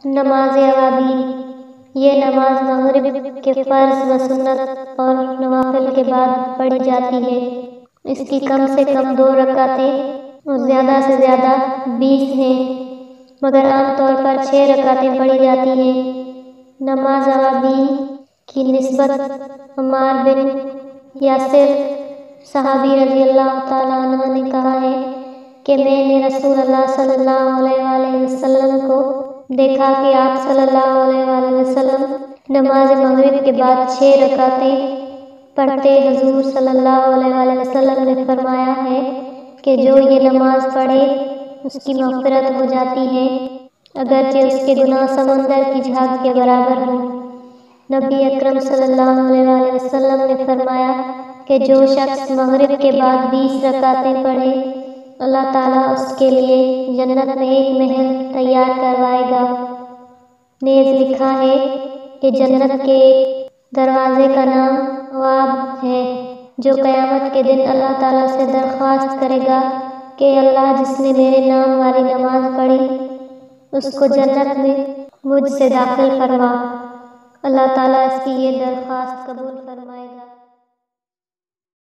نماز اوابین، یہ نماز مغرب کے فرض و سنت اور نوافل کے بعد پڑھی جاتی ہے۔ اس کی کم سے کم 2 رکعتیں اور زیادہ سے زیادہ 20 ہیں، مگر عام طور پر 6 رکعتیں پڑھی جاتی ہیں۔ نماز اوابین کی نسبت عمار بن یاسر صحابی رضی اللہ تعالیٰ عنہ نے کہا ہے کہ میں نے رسول اللہ صلی اللہ علیہ وآلہ وسلم کو دیکھا کہ آپ صلی اللہ علیہ وآلہ وسلم نماز مغرب کے بعد 6 رکعتیں پڑھتے۔ حضور صلی اللہ علیہ وآلہ وسلم نے فرمایا ہے کہ جو یہ نماز پڑھے اس کی مغفرت ہو جاتی ہے، اگرچہ اس کے گناہ سمندر کی جھاگ کے برابر ہوں۔ نبی اکرم صلی اللہ علیہ وآلہ وسلم نے فرمایا کہ جو شخص مغرب کے بعد 20 رکعتیں پڑھے، اللہ تعالیٰ اس کے لیے جنت میں ایک محل تیار کروائے گا۔ نیز لکھا ہے کہ جنت کے ایک دروازے کا نام اواب ہے، جو قیامت کے دن اللہ تعالیٰ سے درخواست کرے گا کہ اللہ جس نے میرے نام والی نماز پڑھی اس کو جنت میں مجھ سے داخل فرما۔ اللہ تعالیٰ اس کی یہ درخواست قبول فرمائے گا۔